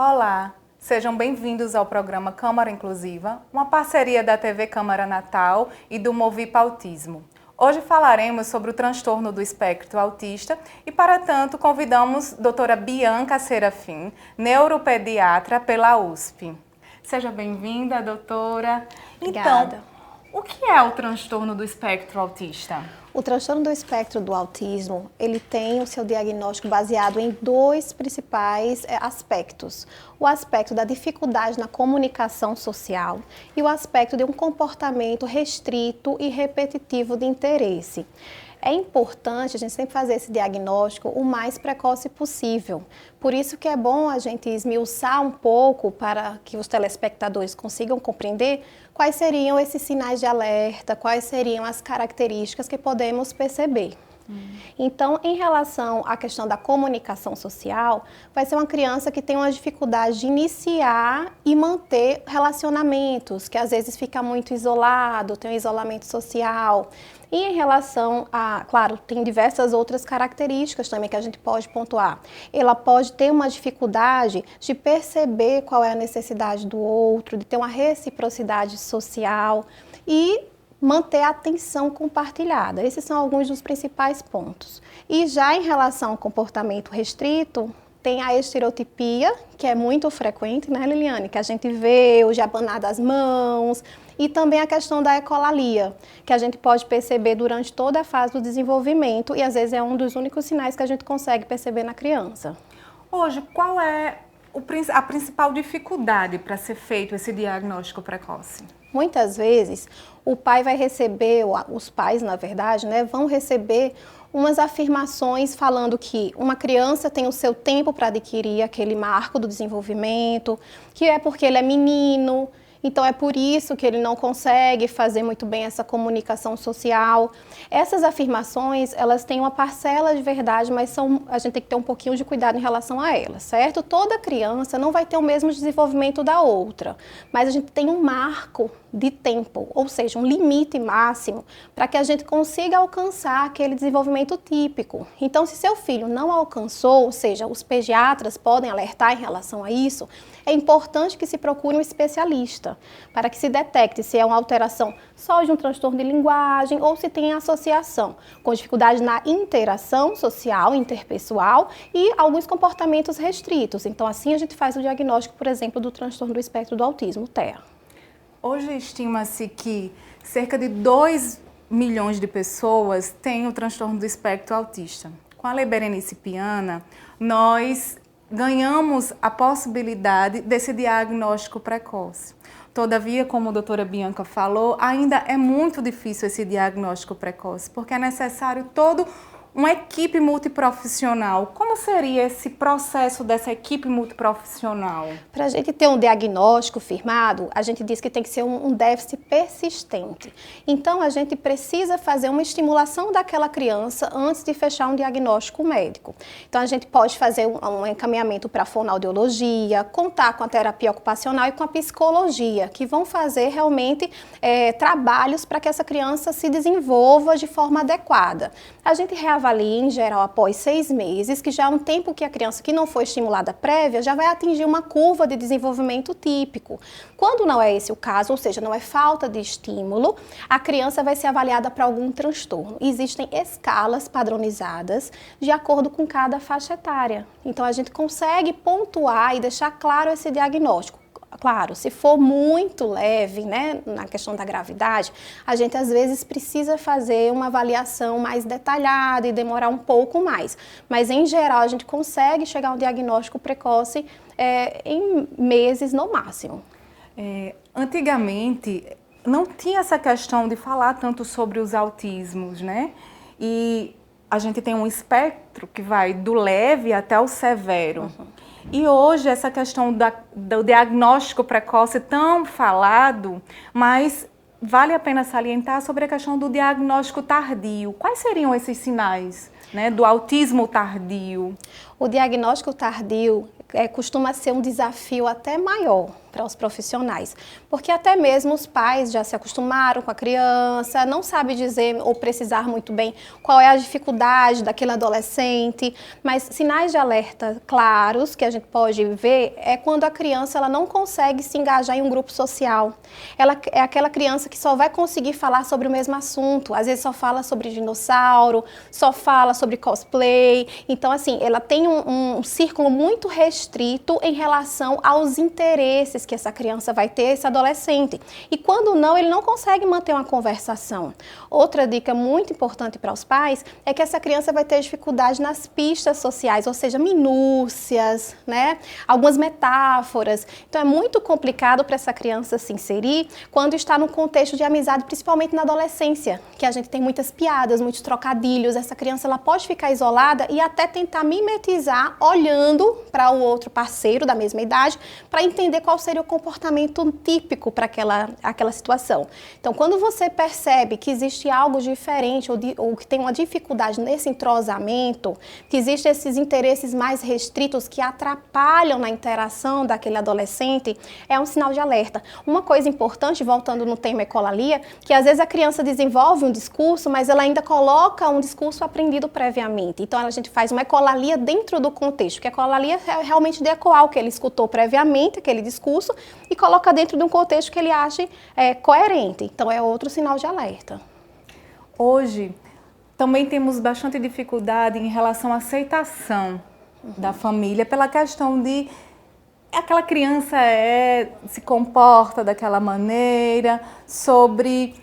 Olá, sejam bem-vindos ao programa Câmara Inclusiva, uma parceria da TV Câmara Natal e do Movipa Autismo. Hoje falaremos sobre o transtorno do espectro autista e, para tanto, convidamos a doutora Bianca Serafim, neuropediatra pela USP. Seja bem-vinda, doutora. Obrigada. Então, o que é o transtorno do espectro autista? O transtorno do espectro do autismo, ele tem o seu diagnóstico baseado em dois principais aspectos. O aspecto da dificuldade na comunicação social e o aspecto de um comportamento restrito e repetitivo de interesse. É importante a gente sempre fazer esse diagnóstico o mais precoce possível. Por isso que é bom a gente esmiuçar um pouco para que os telespectadores consigam compreender quais seriam esses sinais de alerta, quais seriam as características que podemos perceber. Então, em relação à questão da comunicação social, vai ser uma criança que tem uma dificuldade de iniciar e manter relacionamentos, que às vezes fica muito isolado, tem um isolamento social. E em relação a, claro, tem diversas outras características também que a gente pode pontuar. Ela pode ter uma dificuldade de perceber qual é a necessidade do outro, de ter uma reciprocidade social e manter a atenção compartilhada. Esses são alguns dos principais pontos. E já em relação ao comportamento restrito, tem a estereotipia, que é muito frequente, né, Liliane? Que a gente vê o abanar das mãos, e também a questão da ecolalia, que a gente pode perceber durante toda a fase do desenvolvimento e às vezes é um dos únicos sinais que a gente consegue perceber na criança. Hoje, qual é a principal dificuldade para ser feito esse diagnóstico precoce? Muitas vezes, o pai vai receber, os pais, na verdade, né, vão receber umas afirmações falando que uma criança tem o seu tempo para adquirir aquele marco do desenvolvimento, que é porque ele é menino, então é por isso que ele não consegue fazer muito bem essa comunicação social. Essas afirmações, elas têm uma parcela de verdade, mas a gente tem que ter um pouquinho de cuidado em relação a elas, certo? Toda criança não vai ter o mesmo desenvolvimento da outra, mas a gente tem um marco de tempo, ou seja, um limite máximo para que a gente consiga alcançar aquele desenvolvimento típico. Então, se seu filho não alcançou, ou seja, os pediatras podem alertar em relação a isso, é importante que se procure um especialista para que se detecte se é uma alteração só de um transtorno de linguagem ou se tem associação com dificuldade na interação social, interpessoal e alguns comportamentos restritos. Então, assim a gente faz o diagnóstico, por exemplo, do transtorno do espectro do autismo, TEA. Hoje estima-se que cerca de 2 milhões de pessoas têm o transtorno do espectro autista. Com a Lei Berenice Piana, nós ganhamos a possibilidade desse diagnóstico precoce. Todavia, como a doutora Bianca falou, ainda é muito difícil esse diagnóstico precoce, porque é necessário toda uma equipe multiprofissional. Como seria esse processo dessa equipe multiprofissional? Para a gente ter um diagnóstico firmado, a gente diz que tem que ser um déficit persistente. Então, a gente precisa fazer uma estimulação daquela criança antes de fechar um diagnóstico médico. Então, a gente pode fazer um encaminhamento para a fonoaudiologia, contar com a terapia ocupacional e com a psicologia, que vão fazer realmente trabalhos para que essa criança se desenvolva de forma adequada. A gente reavalia, em geral, após 6 meses, que já é um tempo que a criança que não foi estimulada prévia já vai atingir uma curva de desenvolvimento típico. Quando não é esse o caso, ou seja, não é falta de estímulo, a criança vai ser avaliada para algum transtorno. Existem escalas padronizadas de acordo com cada faixa etária. Então, a gente consegue pontuar e deixar claro esse diagnóstico. Claro, se for muito leve, né, na questão da gravidade, a gente às vezes precisa fazer uma avaliação mais detalhada e demorar um pouco mais. Mas, em geral, a gente consegue chegar a um diagnóstico precoce em meses no máximo. Antigamente, não tinha essa questão de falar tanto sobre os autismos, né? E a gente tem um espectro que vai do leve até o severo. E hoje essa questão do diagnóstico precoce tão falado, mas vale a pena salientar sobre a questão do diagnóstico tardio. Quais seriam esses sinais, né, do autismo tardio? O diagnóstico tardio costuma ser um desafio até maior para os profissionais, porque até mesmo os pais já se acostumaram com a criança, não sabe dizer ou precisar muito bem qual é a dificuldade daquele adolescente, mas sinais de alerta claros que a gente pode ver é quando a criança ela não consegue se engajar em um grupo social. Ela é aquela criança que só vai conseguir falar sobre o mesmo assunto, às vezes só fala sobre dinossauro, só fala sobre cosplay, então assim, ela tem um círculo muito restrito em relação aos interesses que essa criança vai ter, esse adolescente. E quando não, ele não consegue manter uma conversação. Outra dica muito importante para os pais é que essa criança vai ter dificuldade nas pistas sociais, ou seja, minúcias, né? Algumas metáforas. Então é muito complicado para essa criança se inserir quando está num contexto de amizade, principalmente na adolescência, que a gente tem muitas piadas, muitos trocadilhos. Essa criança ela pode ficar isolada e até tentar mimetizar olhando para o outro parceiro da mesma idade para entender qual seria o comportamento típico para aquela situação. Então, quando você percebe que existe algo diferente ou que tem uma dificuldade nesse entrosamento, que existem esses interesses mais restritos que atrapalham na interação daquele adolescente, é um sinal de alerta. Uma coisa importante, voltando no tema ecolalia, que às vezes a criança desenvolve um discurso, mas ela ainda coloca um discurso aprendido previamente. Então, a gente faz uma ecolalia dentro do contexto, que a ecolalia é realmente de ecoar o que ele escutou previamente, aquele discurso, e coloca dentro de um contexto que ele ache coerente. Então, é outro sinal de alerta. Hoje, também temos bastante dificuldade em relação à aceitação da família pela questão de aquela criança se comporta daquela maneira, sobre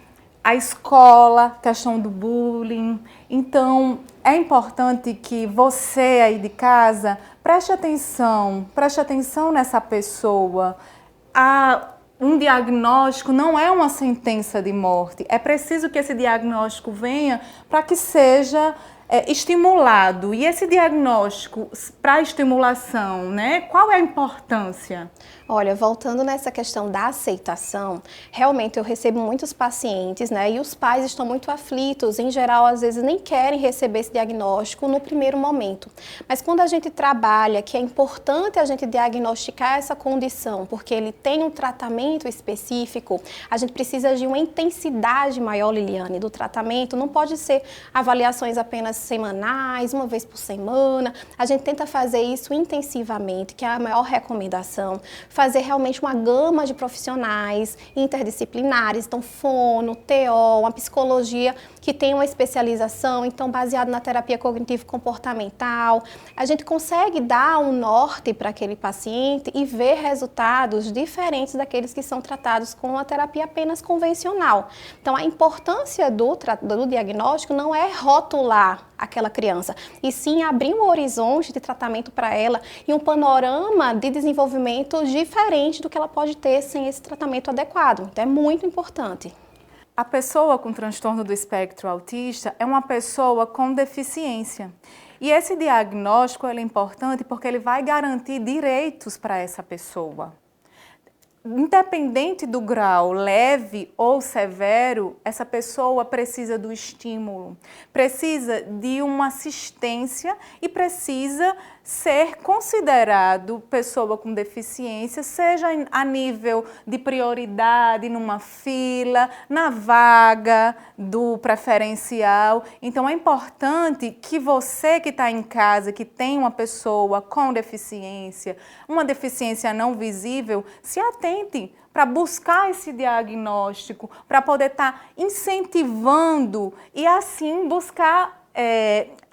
a escola, questão do bullying. Então, é importante que você aí de casa preste atenção nessa pessoa. Um diagnóstico não é uma sentença de morte. É preciso que esse diagnóstico venha para que seja estimulado. E esse diagnóstico para estimulação, né? Qual é a importância? Olha, voltando nessa questão da aceitação, realmente eu recebo muitos pacientes, né? E os pais estão muito aflitos, em geral, às vezes nem querem receber esse diagnóstico no primeiro momento. Mas quando a gente trabalha que é importante a gente diagnosticar essa condição, porque ele tem um tratamento específico, a gente precisa de uma intensidade maior, Liliane, do tratamento. Não pode ser avaliações apenas semanais, uma vez por semana. A gente tenta fazer isso intensivamente, que é a maior recomendação. Fazer realmente uma gama de profissionais interdisciplinares, então fono, TO, uma psicologia que tem uma especialização, então baseado na terapia cognitivo-comportamental. A gente consegue dar um norte para aquele paciente e ver resultados diferentes daqueles que são tratados com a terapia apenas convencional. Então a importância do diagnóstico não é rotular aquela criança, e sim abrir um horizonte de tratamento para ela e um panorama de desenvolvimento diferente do que ela pode ter sem esse tratamento adequado. Então é muito importante. A pessoa com transtorno do espectro autista é uma pessoa com deficiência. E esse diagnóstico é importante porque ele vai garantir direitos para essa pessoa. Independente do grau leve ou severo, essa pessoa precisa do estímulo, precisa de uma assistência e precisa ser considerado pessoa com deficiência, seja a nível de prioridade numa fila, na vaga do preferencial. Então é importante que você que está em casa, que tem uma pessoa com deficiência, uma deficiência não visível, se atente para buscar esse diagnóstico, para poder estar incentivando e assim buscar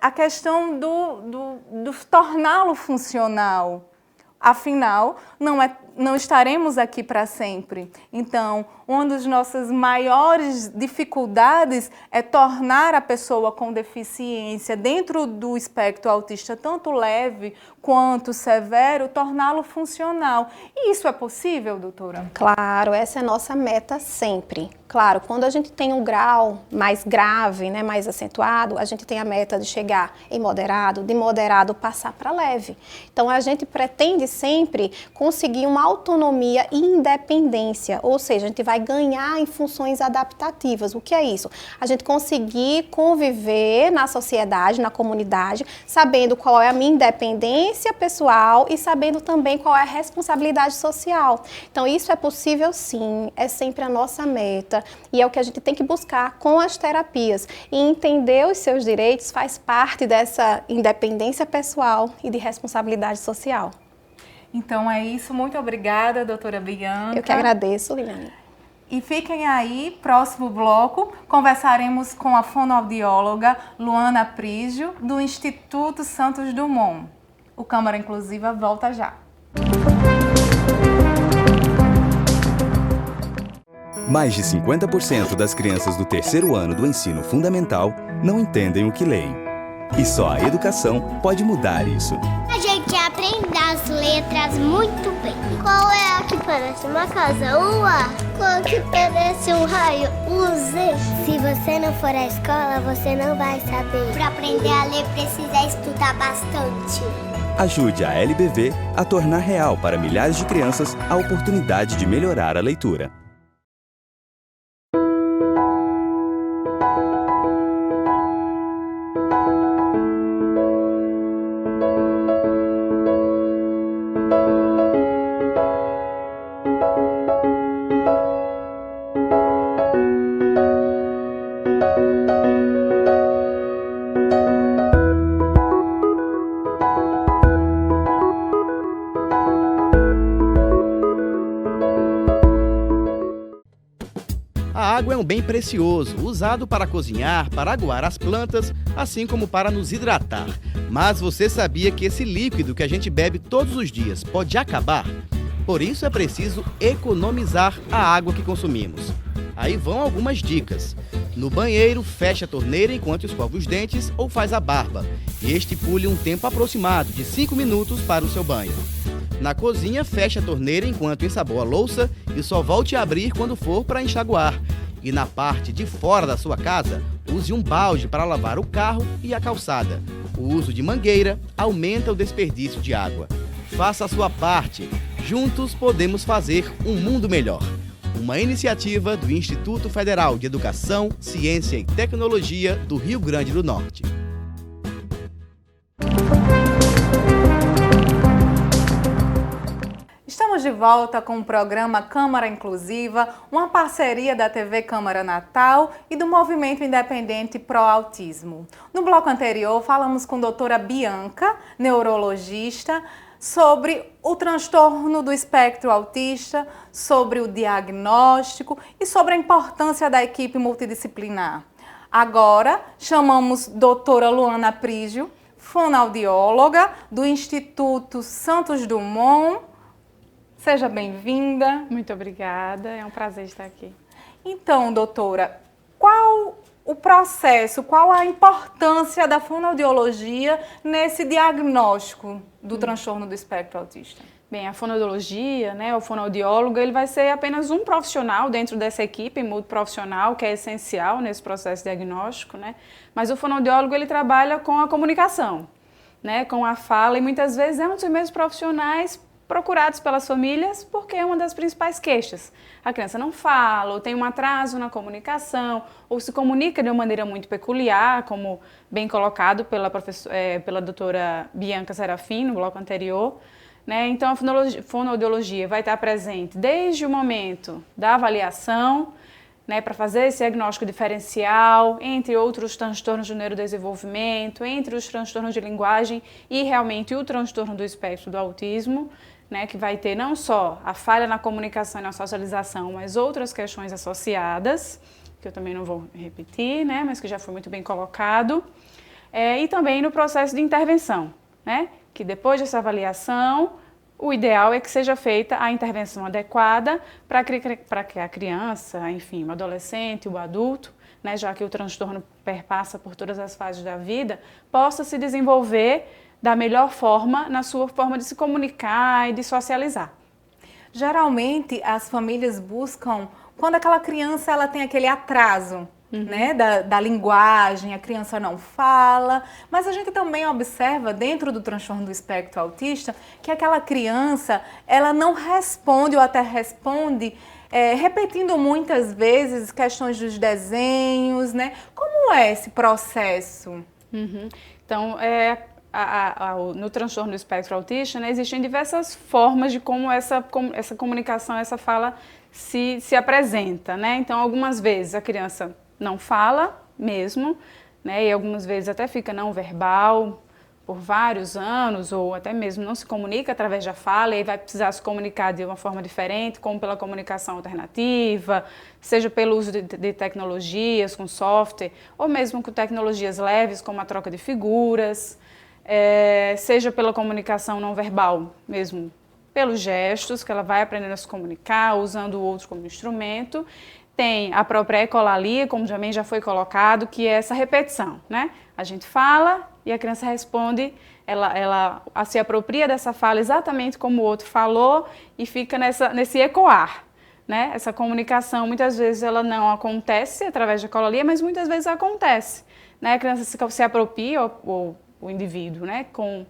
a questão do torná-lo funcional. Afinal, não estaremos aqui para sempre. Então, uma das nossas maiores dificuldades é tornar a pessoa com deficiência dentro do espectro autista, tanto leve quanto severo, torná-lo funcional. E isso é possível, doutora? Claro, essa é a nossa meta sempre. Claro, quando a gente tem um grau mais grave, né, mais acentuado, a gente tem a meta de chegar em moderado, de moderado passar para leve. Então, a gente pretende sempre conseguir uma autonomia e independência, ou seja, a gente vai ganhar em funções adaptativas. O que é isso? A gente conseguir conviver na sociedade, na comunidade, sabendo qual é a minha independência pessoal e sabendo também qual é a responsabilidade social. Então, isso é possível sim, é sempre a nossa meta. E é o que a gente tem que buscar com as terapias. E entender os seus direitos faz parte dessa independência pessoal e de responsabilidade social. Então é isso. Muito obrigada, doutora Bianca. Eu que agradeço, Liliane. E fiquem aí, próximo bloco, conversaremos com a fonoaudióloga Luana Prígio, do Instituto Santos Dumont. O Câmara Inclusiva volta já. Mais de 50% das crianças do terceiro ano do ensino fundamental não entendem o que leem. E só a educação pode mudar isso. A gente aprende as letras muito bem. Qual é a que parece uma casa? O A. Qual que parece um raio? O Z. Se você não for à escola, você não vai saber. Para aprender a ler, precisa estudar bastante. Ajude a LBV a tornar real para milhares de crianças a oportunidade de melhorar a leitura. A água é um bem precioso, usado para cozinhar, para aguar as plantas, assim como para nos hidratar. Mas você sabia que esse líquido que a gente bebe todos os dias pode acabar? Por isso é preciso economizar a água que consumimos. Aí vão algumas dicas. No banheiro, feche a torneira enquanto escova os dentes ou faz a barba. E estipule um tempo aproximado de 5 minutos para o seu banho. Na cozinha, feche a torneira enquanto ensaboa a louça e só volte a abrir quando for para enxaguar. E na parte de fora da sua casa, use um balde para lavar o carro e a calçada. O uso de mangueira aumenta o desperdício de água. Faça a sua parte. Juntos podemos fazer um mundo melhor. Uma iniciativa do Instituto Federal de Educação, Ciência e Tecnologia do Rio Grande do Norte. Estamos de volta com o programa Câmara Inclusiva, uma parceria da TV Câmara Natal e do Movimento Independente Pro Autismo. No bloco anterior, falamos com a doutora Bianca, neurologista, sobre o transtorno do espectro autista, sobre o diagnóstico e sobre a importância da equipe multidisciplinar. Agora, chamamos doutora Luana Prígio, fonoaudióloga do Instituto Santos Dumont. Seja bem-vinda. Muito obrigada, é um prazer estar aqui. Então, doutora, qual o processo, qual a importância da fonoaudiologia nesse diagnóstico do transtorno do espectro autista? Bem, a fonoaudiologia, o fonoaudiólogo, ele vai ser apenas um profissional dentro dessa equipe multiprofissional, que é essencial nesse processo diagnóstico, Mas o fonoaudiólogo, ele trabalha com a comunicação, com a fala, e muitas vezes é um dos mesmos profissionais procurados pelas famílias, porque é uma das principais queixas. A criança não fala, ou tem um atraso na comunicação, ou se comunica de uma maneira muito peculiar, como bem colocado pela doutora Bianca Serafim, no bloco anterior. Então, a fonoaudiologia vai estar presente desde o momento da avaliação, para fazer esse diagnóstico diferencial, entre outros transtornos do neurodesenvolvimento, entre os transtornos de linguagem e realmente o transtorno do espectro do autismo, que vai ter não só a falha na comunicação e na socialização, mas outras questões associadas, que eu também não vou repetir, mas que já foi muito bem colocado, e também no processo de intervenção, que depois dessa avaliação, o ideal é que seja feita a intervenção adequada para que a criança, enfim, o adolescente, o adulto, já que o transtorno perpassa por todas as fases da vida, possa se desenvolver da melhor forma na sua forma de se comunicar e de socializar. Geralmente as famílias buscam quando aquela criança ela tem aquele atraso, né, da linguagem, a criança não fala, mas a gente também observa dentro do transtorno do espectro autista que aquela criança ela não responde ou até responde repetindo muitas vezes questões dos desenhos, né? Como é esse processo? Então, no transtorno do espectro autista, né, existem diversas formas de como essa comunicação, essa fala se apresenta, né? Então, algumas vezes a criança não fala mesmo, né? E algumas vezes até fica não verbal por vários anos, ou até mesmo não se comunica através da fala, e aí vai precisar se comunicar de uma forma diferente, como pela comunicação alternativa, seja pelo uso de tecnologias, com software, ou mesmo com tecnologias leves, como a troca de figuras, seja pela comunicação não verbal mesmo, pelos gestos, que ela vai aprendendo a se comunicar, usando o outro como instrumento. Tem a própria ecolalia, como também já foi colocado, que é essa repetição, né? A gente fala e a criança responde, ela se apropria dessa fala exatamente como o outro falou e fica nesse ecoar, né? Essa comunicação, muitas vezes ela não acontece através da ecolalia, mas muitas vezes acontece, né? A criança se apropria, o indivíduo, né? Com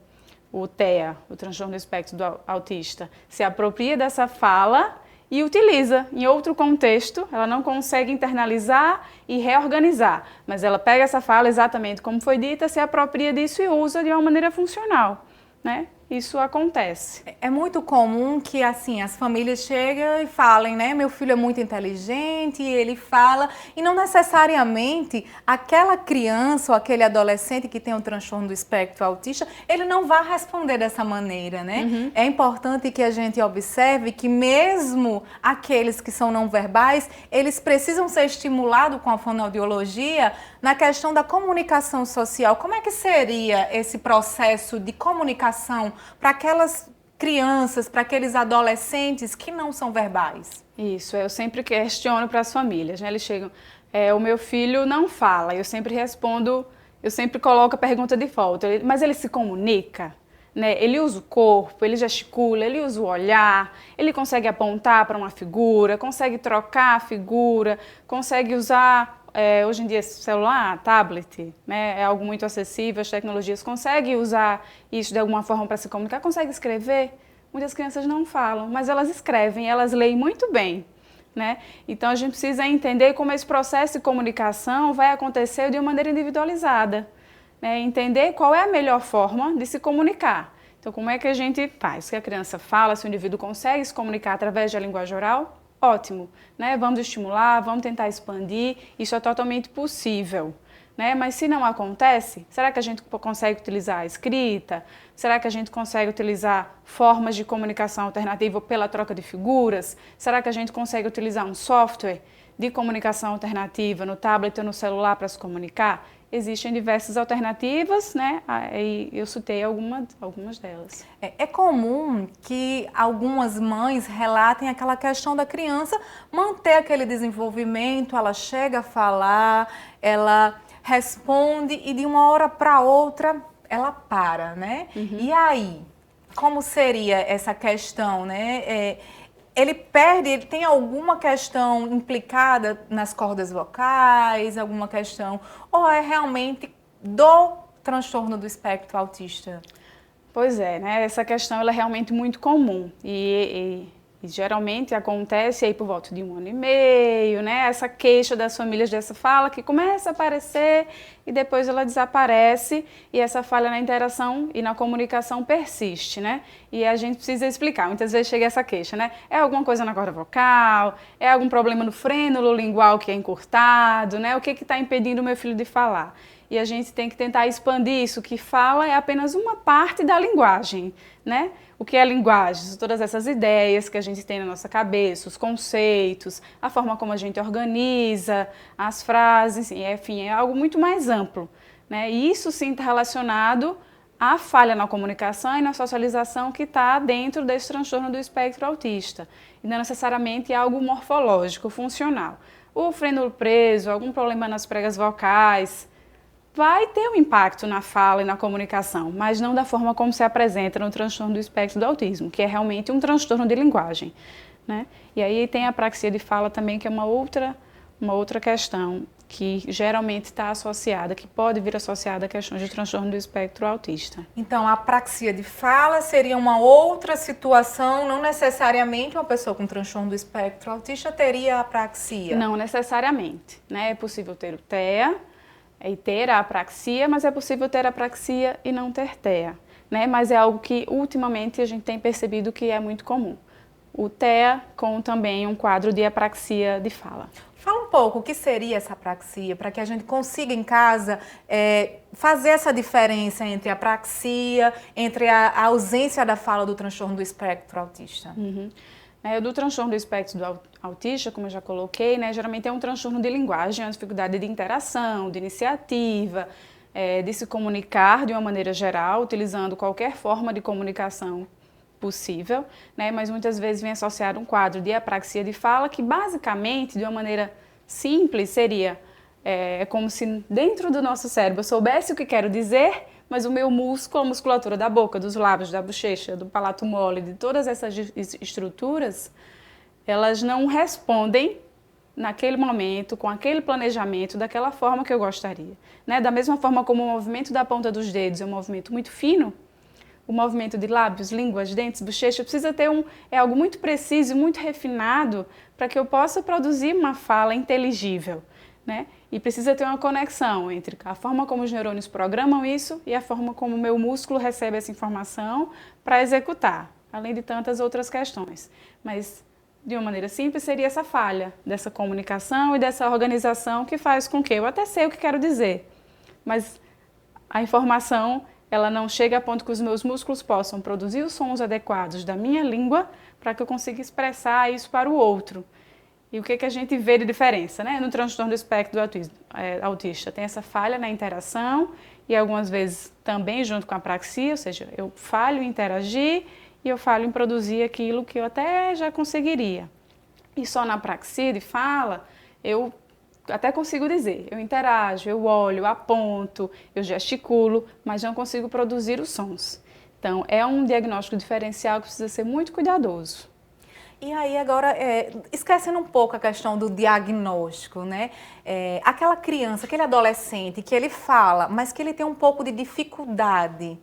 o TEA, o transtorno do espectro do autista, se apropria dessa fala e utiliza em outro contexto, ela não consegue internalizar e reorganizar, mas ela pega essa fala exatamente como foi dita, se apropria disso e usa de uma maneira funcional, né? Isso acontece. É muito comum que assim as famílias chegam e falem, né? Meu filho é muito inteligente, ele fala, e não necessariamente aquela criança ou aquele adolescente que tem um transtorno do espectro autista, ele não vai responder dessa maneira, né? É importante que a gente observe que mesmo aqueles que são não verbais, eles precisam ser estimulados com a fonoaudiologia na questão da comunicação social. Como é que seria esse processo de comunicação para aquelas crianças, para aqueles adolescentes que não são verbais? Isso, eu sempre questiono para as famílias, né? Eles chegam, o meu filho não fala, eu sempre respondo, eu sempre coloco a pergunta de volta, mas ele se comunica? Né? Ele usa o corpo, ele gesticula, ele usa o olhar, ele consegue apontar para uma figura, consegue trocar a figura, consegue usar... hoje em dia, celular, tablet, né, é algo muito acessível, as tecnologias conseguem usar isso de alguma forma para se comunicar, conseguem escrever. Muitas crianças não falam, mas elas escrevem, elas leem muito bem, né? Então, a gente precisa entender como esse processo de comunicação vai acontecer de uma maneira individualizada, né? Entender qual é a melhor forma de se comunicar. Então, como é que a gente faz? Se a criança fala, se o indivíduo consegue se comunicar através da linguagem oral, ótimo, né? Vamos estimular, vamos tentar expandir, isso é totalmente possível, né? Mas se não acontece, será que a gente consegue utilizar a escrita? Será que a gente consegue utilizar formas de comunicação alternativa pela troca de figuras? Será que a gente consegue utilizar um software de comunicação alternativa no tablet ou no celular para se comunicar? Existem diversas alternativas, né? E eu citei algumas delas. É comum que algumas mães relatem aquela questão da criança manter aquele desenvolvimento, ela chega a falar, ela responde e de uma hora para outra ela para, né? E aí, como seria essa questão, né? Ele perde, ele tem alguma questão implicada nas cordas vocais, alguma questão, ou é realmente do transtorno do espectro autista? Pois é, né? Essa questão ela é realmente muito comum e geralmente acontece aí por volta de 1 ano e meio, né? Essa queixa das famílias dessa fala que começa a aparecer e depois ela desaparece e essa falha na interação e na comunicação persiste, né? E a gente precisa explicar, muitas vezes chega essa queixa, né? É alguma coisa na corda vocal, é algum problema no frênulo lingual que é encurtado, né? O que está impedindo o meu filho de falar? E a gente tem que tentar expandir isso, que fala é apenas uma parte da linguagem, né? O que é linguagem? Todas essas ideias que a gente tem na nossa cabeça, os conceitos, a forma como a gente organiza as frases, enfim, é algo muito mais amplo, né? E isso sim está relacionado à falha na comunicação e na socialização que está dentro desse transtorno do espectro autista. E não necessariamente é algo morfológico, funcional. O frênulo preso, algum problema nas pregas vocais, vai ter um impacto na fala e na comunicação, mas não da forma como se apresenta no transtorno do espectro do autismo, que é realmente um transtorno de linguagem, né? E aí tem a apraxia de fala também, que é uma outra questão que geralmente está associada, que pode vir associada a questões de transtorno do espectro autista. Então, a apraxia de fala seria uma outra situação, não necessariamente uma pessoa com transtorno do espectro autista teria apraxia? Não necessariamente, né? É possível ter o TEA e ter a apraxia, mas é possível ter apraxia e não ter TEA, né? Mas é algo que ultimamente a gente tem percebido que é muito comum. O TEA com também um quadro de apraxia de fala. Fala um pouco o que seria essa apraxia, para que a gente consiga em casa fazer essa diferença entre a apraxia, entre a ausência da fala do transtorno do espectro autista. Do transtorno do espectro do autista, como eu já coloquei, né, geralmente é um transtorno de linguagem, uma dificuldade de interação, de iniciativa, de se comunicar de uma maneira geral, utilizando qualquer forma de comunicação possível, né, mas muitas vezes vem associado um quadro de apraxia de fala, que basicamente, de uma maneira simples, seria como se dentro do nosso cérebro eu soubesse o que quero dizer, mas o meu músculo, a musculatura da boca, dos lábios, da bochecha, do palato mole, de todas essas estruturas, elas não respondem naquele momento, com aquele planejamento, daquela forma que eu gostaria, né? Da mesma forma como o movimento da ponta dos dedos é um movimento muito fino, o movimento de lábios, línguas, dentes, bochecha precisa ter algo muito preciso e muito refinado para que eu possa produzir uma fala inteligível, né? E precisa ter uma conexão entre a forma como os neurônios programam isso e a forma como o meu músculo recebe essa informação para executar, além de tantas outras questões. Mas, de uma maneira simples, seria essa falha dessa comunicação e dessa organização que faz com que eu até sei o que quero dizer, mas a informação ela não chega a ponto que os meus músculos possam produzir os sons adequados da minha língua para que eu consiga expressar isso para o outro. E o que a gente vê de diferença, né? No transtorno do espectro do autista, tem essa falha na interação e algumas vezes também junto com a apraxia, ou seja, eu falho em interagir e eu falho em produzir aquilo que eu até já conseguiria. E só na apraxia de fala, eu até consigo dizer, eu interajo, eu olho, eu aponto, eu gesticulo, mas não consigo produzir os sons. Então, é um diagnóstico diferencial que precisa ser muito cuidadoso. E aí agora, esquecendo um pouco a questão do diagnóstico, né? Aquela criança, aquele adolescente que ele fala, mas que ele tem um pouco de dificuldade,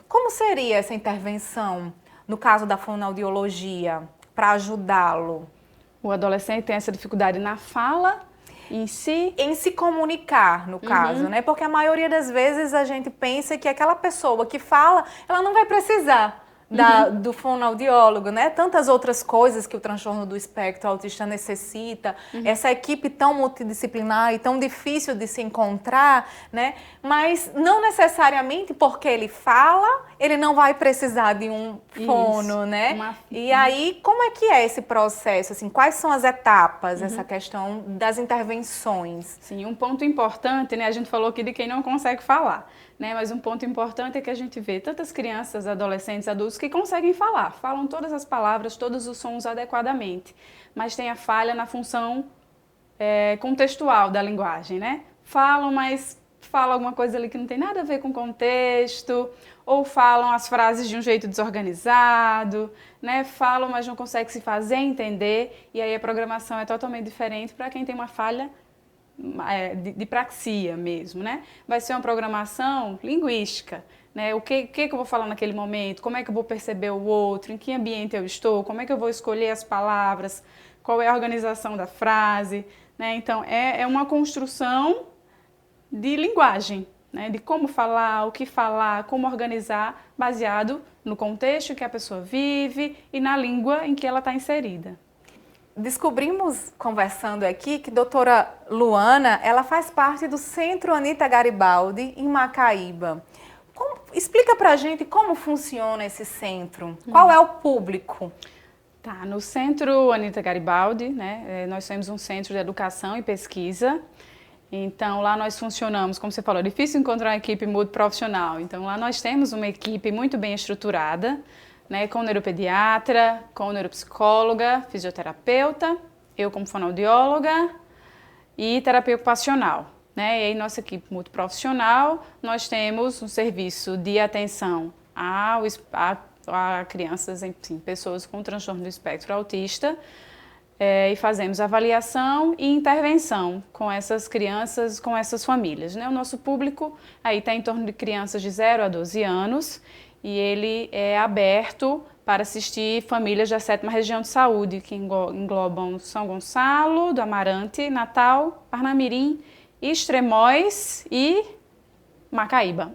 como seria essa intervenção no caso da fonoaudiologia para ajudá-lo? O adolescente tem essa dificuldade na fala em si? Em se comunicar, no caso, né? Porque a maioria das vezes a gente pensa que aquela pessoa que fala, ela não vai precisar do fonoaudiólogo, né? Tantas outras coisas que o transtorno do espectro autista necessita, essa equipe tão multidisciplinar e tão difícil de se encontrar, né? Mas não necessariamente porque ele fala, ele não vai precisar de um fono, né? E aí, como é que é esse processo? Assim, quais são as etapas, essa questão das intervenções? Sim, um ponto importante, né? A gente falou aqui de quem não consegue falar, né? Mas um ponto importante é que a gente vê tantas crianças, adolescentes, adultos que conseguem falar, falam todas as palavras, todos os sons adequadamente, mas tem a falha na função contextual da linguagem, né? Falam, mas falam alguma coisa ali que não tem nada a ver com o contexto, ou falam as frases de um jeito desorganizado, né? Falam, mas não conseguem se fazer entender, e aí a programação é totalmente diferente para quem tem uma falha de praxia mesmo, né? Vai ser uma programação linguística, né? O que eu vou falar naquele momento, como é que eu vou perceber o outro, em que ambiente eu estou, como é que eu vou escolher as palavras, qual é a organização da frase, né? Então, é uma construção de linguagem, né? De como falar, o que falar, como organizar, baseado no contexto que a pessoa vive e na língua em que ela está inserida. Descobrimos, conversando aqui, que a doutora Luana, ela faz parte do Centro Anita Garibaldi, em Macaíba. Explica pra gente como funciona esse centro, qual é o público? Tá, no Centro Anita Garibaldi, né, nós temos um centro de educação e pesquisa, então lá nós funcionamos, como você falou, é difícil encontrar uma equipe multiprofissional, então lá nós temos uma equipe muito bem estruturada, né, com neuropediatra, com neuropsicóloga, fisioterapeuta, eu como fonoaudióloga e terapia ocupacional. né? E aí, nossa equipe multiprofissional, nós temos um serviço de atenção a crianças, enfim, pessoas com transtorno do espectro autista, e fazemos avaliação e intervenção com essas crianças, com essas famílias, né? O nosso público aí está em torno de crianças de 0 a 12 anos e ele é aberto para assistir famílias da 7ª Região de Saúde, que englobam São Gonçalo, do Amarante, Natal, Parnamirim, Extremóis e Macaíba.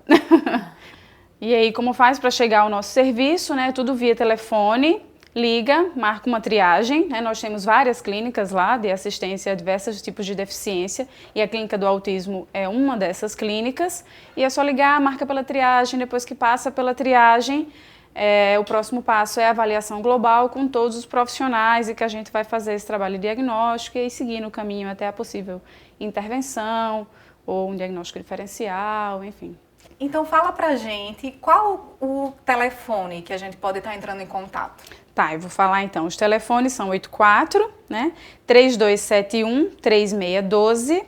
E aí, como faz para chegar ao nosso serviço, né? Tudo via telefone, liga, marca uma triagem, né? Nós temos várias clínicas lá de assistência a diversos tipos de deficiência e a clínica do autismo é uma dessas clínicas. E é só ligar, marca pela triagem, depois que passa pela triagem, o próximo passo é a avaliação global com todos os profissionais e que a gente vai fazer esse trabalho de diagnóstico e aí seguir no caminho até a possível intervenção ou um diagnóstico diferencial, enfim. Então fala pra gente qual o telefone que a gente pode estar entrando em contato. Tá, eu vou falar então. Os telefones são 84, né? 3271-3612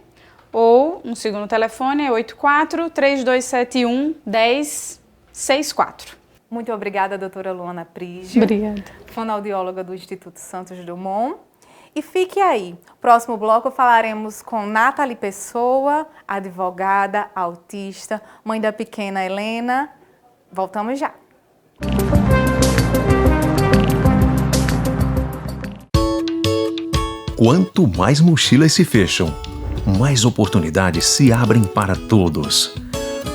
ou um segundo telefone é 84-3271-1064. Muito obrigada, doutora Luana Prígio. Obrigada. Fonoaudióloga do Instituto Santos Dumont. E fique aí. Próximo bloco falaremos com Nathalie Pessoa, advogada, autista, mãe da pequena Helena. Voltamos já. Quanto mais mochilas se fecham, mais oportunidades se abrem para todos.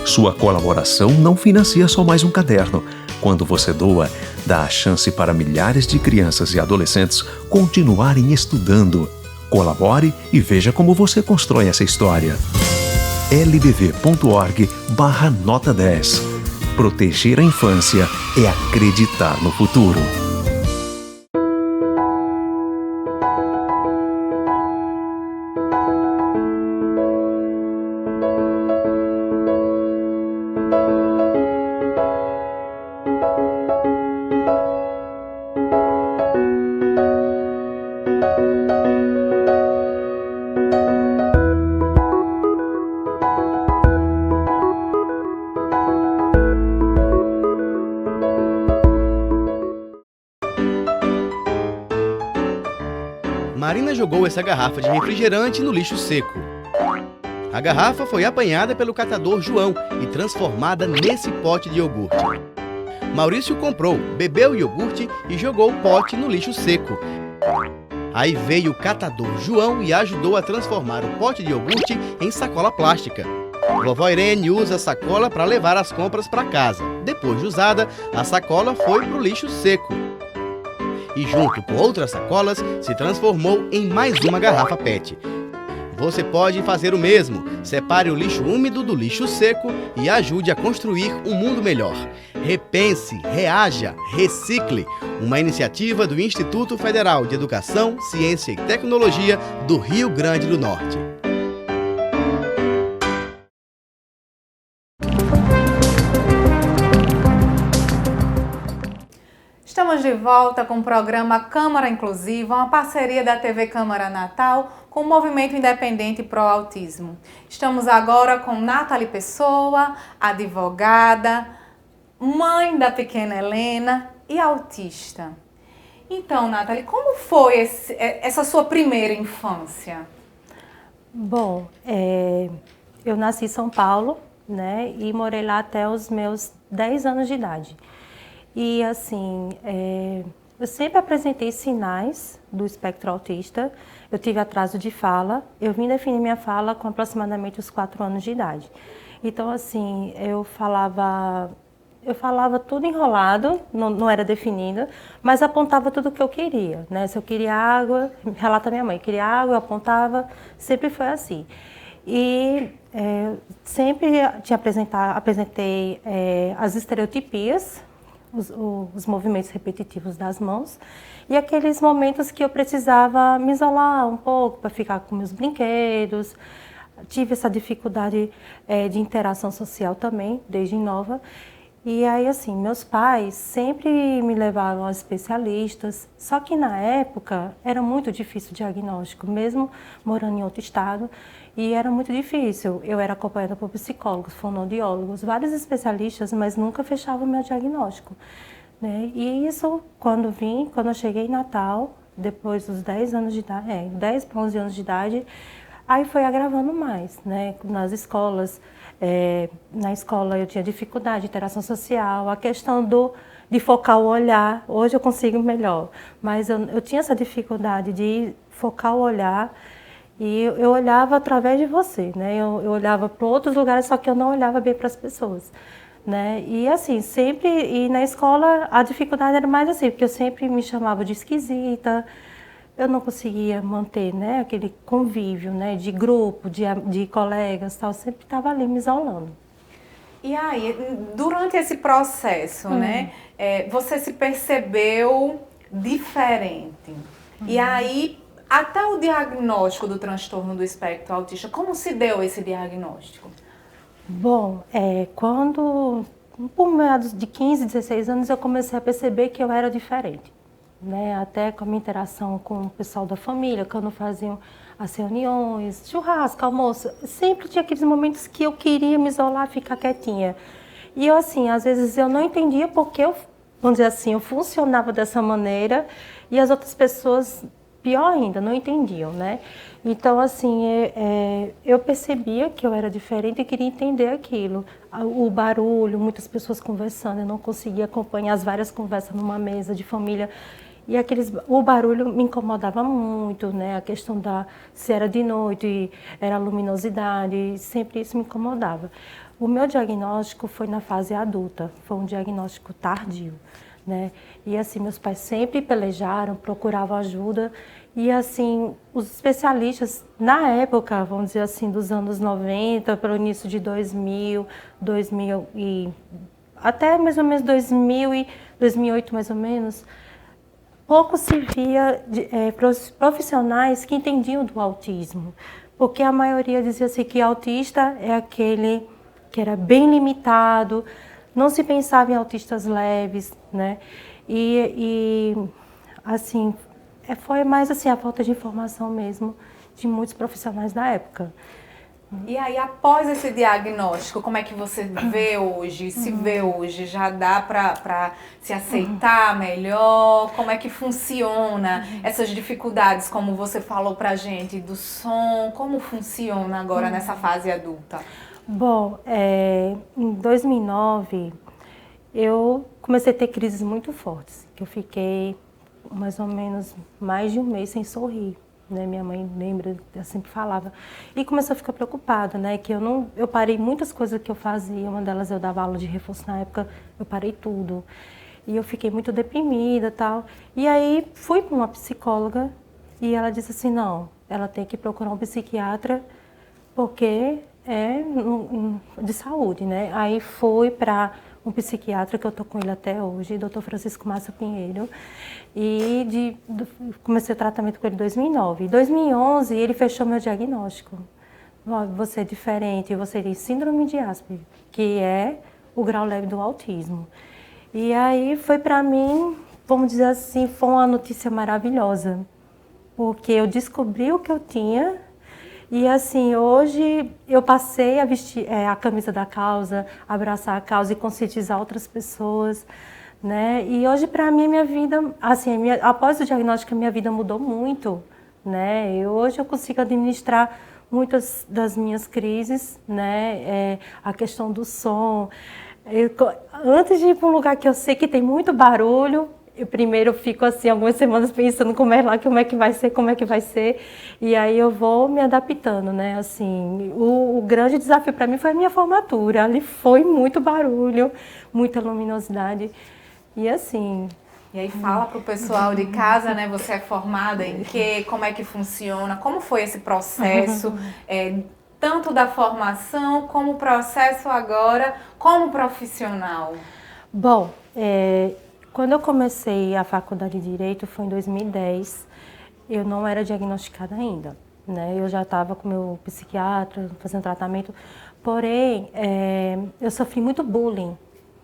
Sua colaboração não financia só mais um caderno. Quando você doa, dá a chance para milhares de crianças e adolescentes continuarem estudando. Colabore e veja como você constrói essa história. lbv.org/nota 10. Proteger a infância é acreditar no futuro. Marina jogou essa garrafa de refrigerante no lixo seco. A garrafa foi apanhada pelo catador João e transformada nesse pote de iogurte. Maurício comprou, bebeu o iogurte e jogou o pote no lixo seco. Aí veio o catador João e ajudou a transformar o pote de iogurte em sacola plástica. Vovó Irene usa a sacola para levar as compras para casa. Depois de usada, a sacola foi para o lixo seco. E junto com outras sacolas, se transformou em mais uma garrafa PET. Você pode fazer o mesmo. Separe o lixo úmido do lixo seco e ajude a construir um mundo melhor. Repense, reaja, recicle. Uma iniciativa do Instituto Federal de Educação, Ciência e Tecnologia do Rio Grande do Norte. Estamos de volta com o programa Câmara Inclusiva, uma parceria da TV Câmara Natal com o Movimento Independente Pro Autismo. Estamos agora com Nathalie Pessoa, advogada, mãe da pequena Helena e autista. Então, Nathalie, como foi essa sua primeira infância? Bom, eu nasci em São Paulo, né, e morei lá até os meus 10 anos de idade. E assim, eu sempre apresentei sinais do espectro autista. Eu tive atraso de fala. Eu vim definir minha fala com aproximadamente os 4 anos de idade. Então assim, eu falava tudo enrolado, não era definido, mas apontava tudo o que eu queria, né? Se eu queria água, relata minha mãe, queria água, eu apontava, sempre foi assim. E sempre apresentei as estereotipias, os movimentos repetitivos das mãos e aqueles momentos que eu precisava me isolar um pouco para ficar com meus brinquedos. Tive essa dificuldade de interação social também, desde nova. E aí, assim, meus pais sempre me levaram aos especialistas, só que na época era muito difícil o diagnóstico, mesmo morando em outro estado, e era muito difícil. Eu era acompanhada por psicólogos, fonoaudiólogos, vários especialistas, mas nunca fechavam o meu diagnóstico, né? E isso, quando eu cheguei em Natal, depois dos 10 anos de idade, 10 para 11 anos de idade, aí foi agravando mais, né? Nas escolas, na escola eu tinha dificuldade de interação social, a questão de focar o olhar, hoje eu consigo melhor, mas eu tinha essa dificuldade de focar o olhar e eu olhava através de você, né? Eu olhava para outros lugares, só que eu não olhava bem para as pessoas, né? E assim, e na escola a dificuldade era mais assim, porque eu sempre me chamava de esquisita, eu não conseguia manter, né, aquele convívio, né, de grupo, de colegas, tal, sempre estava ali me isolando. E aí, durante esse processo, né, você se percebeu diferente. E aí, até o diagnóstico do transtorno do espectro autista, como se deu esse diagnóstico? Bom, quando, por meados de 15, 16 anos, eu comecei a perceber que eu era diferente. Né, até com a minha interação com o pessoal da família, quando faziam as reuniões, churrasco, almoço, sempre tinha aqueles momentos que eu queria me isolar, ficar quietinha. E eu, assim, às vezes eu não entendia porque vamos dizer assim, eu funcionava dessa maneira e as outras pessoas, pior ainda, não entendiam, né? Então, assim, eu percebia que eu era diferente e queria entender aquilo. O barulho, muitas pessoas conversando, eu não conseguia acompanhar as várias conversas numa mesa de família. E o barulho me incomodava muito, né? A questão se era de noite, era a luminosidade, sempre isso me incomodava. O meu diagnóstico foi na fase adulta, foi um diagnóstico tardio, né? E assim, meus pais sempre pelejaram, procuravam ajuda. E assim, os especialistas, na época, vamos dizer assim, dos anos 90 para o início de 2000 e até mais ou menos 2008, mais ou menos, pouco se via profissionais que entendiam do autismo, porque a maioria dizia assim que autista é aquele que era bem limitado, não se pensava em autistas leves, né? E assim, foi mais assim a falta de informação mesmo de muitos profissionais da época. E aí, após esse diagnóstico, como é que você vê hoje? Se vê hoje, já dá para se aceitar melhor? Como é que funciona essas dificuldades, como você falou pra gente, do som? Como funciona agora nessa fase adulta? Bom, em 2009, eu comecei a ter crises muito fortes, que eu fiquei mais ou menos mais de um mês sem sorrir. Né, minha mãe lembra, eu sempre falava. E começou a ficar preocupada, né? Que eu parei muitas coisas que eu fazia. Uma delas eu dava aula de reforço na época, eu parei tudo. E eu fiquei muito deprimida, tal. E aí fui para uma psicóloga e ela disse assim, não, ela tem que procurar um psiquiatra porque é de saúde, né? Aí fui para um psiquiatra que eu tô com ele até hoje, Dr. Francisco Massa Pinheiro, e comecei o tratamento com ele em 2009. Em 2011, ele fechou meu diagnóstico. Você é diferente, você tem síndrome de Asperger, que é o grau leve do autismo. E aí foi para mim, vamos dizer assim, foi uma notícia maravilhosa, porque eu descobri o que eu tinha. E assim, hoje eu passei a vestir a camisa da causa, abraçar a causa e conscientizar outras pessoas, né? E hoje para mim minha vida, assim, após o diagnóstico, a minha vida mudou muito, né? E hoje eu consigo administrar muitas das minhas crises, né? A questão do som. Antes de ir para um lugar que eu sei que tem muito barulho, eu primeiro fico assim algumas semanas pensando como é que vai ser, e aí eu vou me adaptando, né? Assim, o grande desafio para mim foi a minha formatura. Ali foi muito barulho, muita luminosidade e assim. E aí fala pro pessoal de casa, né? Você é formada em quê? Como é que funciona? Como foi esse processo? Tanto da formação como o processo agora como profissional? Bom, quando eu comecei a faculdade de Direito, foi em 2010, eu não era diagnosticada ainda, né? Eu já estava com meu psiquiatra, fazendo tratamento, porém, eu sofri muito bullying,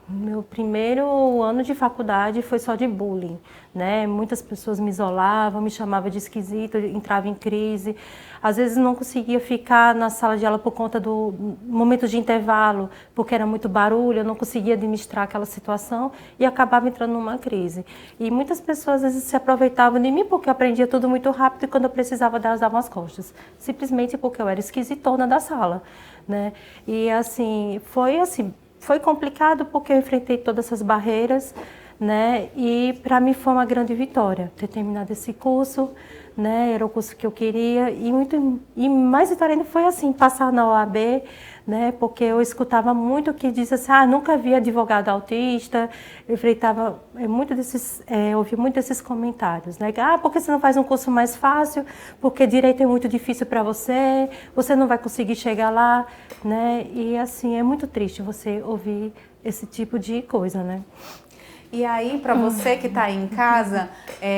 Meu primeiro ano de faculdade foi só de bullying, né? Muitas pessoas me isolavam, me chamavam de esquisito, entrava em crise. Às vezes não conseguia ficar na sala de aula por conta do momento de intervalo, porque era muito barulho, eu não conseguia administrar aquela situação e acabava entrando numa crise. E muitas pessoas às vezes se aproveitavam de mim porque eu aprendia tudo muito rápido e quando eu precisava delas davam as costas, simplesmente porque eu era esquisitona da sala, né? E assim, foi complicado porque eu enfrentei todas essas barreiras, né? E para mim foi uma grande vitória ter terminado esse curso, né? Era o curso que eu queria e mais vitória ainda foi assim, passar na OAB, né? Porque eu escutava muito que dizia assim, nunca vi advogado autista, eu enfrentava ouvi muito desses comentários, né? Porque você não faz um curso mais fácil, porque direito é muito difícil para você, você não vai conseguir chegar lá, né? E assim, é muito triste você ouvir esse tipo de coisa, né? E aí, para você que está aí em casa,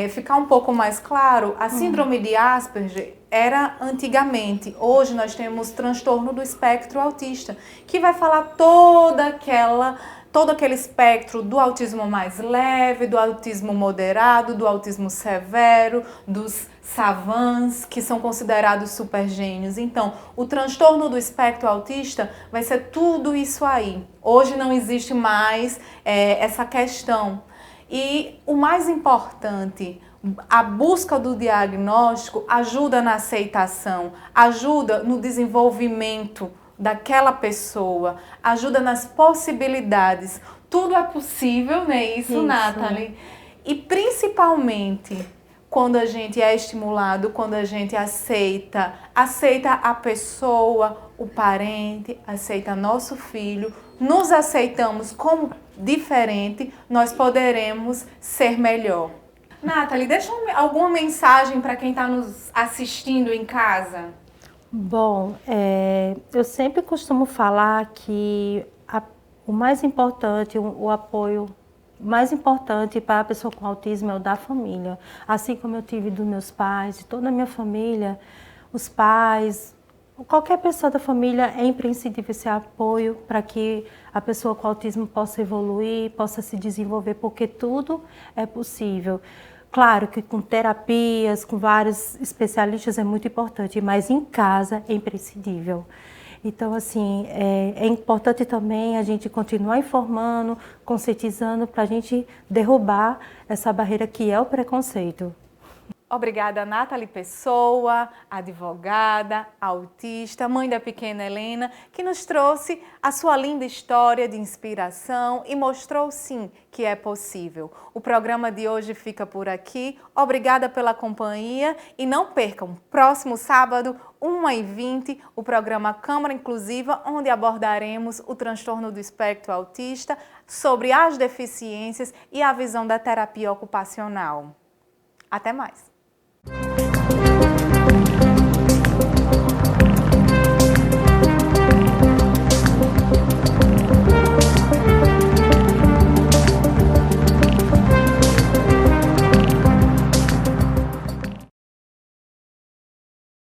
ficar um pouco mais claro, a síndrome de Asperger era antigamente. Hoje nós temos transtorno do espectro autista, que vai falar todo aquele espectro do autismo mais leve, do autismo moderado, do autismo severo, dos savants, que são considerados supergênios. Então, o transtorno do espectro autista vai ser tudo isso aí. Hoje não existe mais essa questão. E o mais importante, a busca do diagnóstico ajuda na aceitação, ajuda no desenvolvimento daquela pessoa, ajuda nas possibilidades. Tudo é possível, não é isso, Nathalie? E principalmente quando a gente é estimulado, quando a gente aceita a pessoa, o parente, aceita nosso filho, nos aceitamos como diferente, nós poderemos ser melhor. Nathalie, deixa alguma mensagem para quem está nos assistindo em casa? Bom, eu sempre costumo falar que o mais importante, o apoio mais importante para a pessoa com autismo é o da família. Assim como eu tive dos meus pais, de toda a minha família, os pais, qualquer pessoa da família, é imprescindível esse apoio para que a pessoa com autismo possa evoluir, possa se desenvolver, porque tudo é possível. Claro que com terapias, com vários especialistas é muito importante, mas em casa é imprescindível. Então, assim, é importante também a gente continuar informando, conscientizando para a gente derrubar essa barreira que é o preconceito. Obrigada, Nathalie Pessoa, advogada, autista, mãe da pequena Helena, que nos trouxe a sua linda história de inspiração e mostrou, sim, que é possível. O programa de hoje fica por aqui. Obrigada pela companhia e não percam, próximo sábado, 1h20, o programa Câmara Inclusiva, onde abordaremos o transtorno do espectro autista, sobre as deficiências e a visão da terapia ocupacional. Até mais!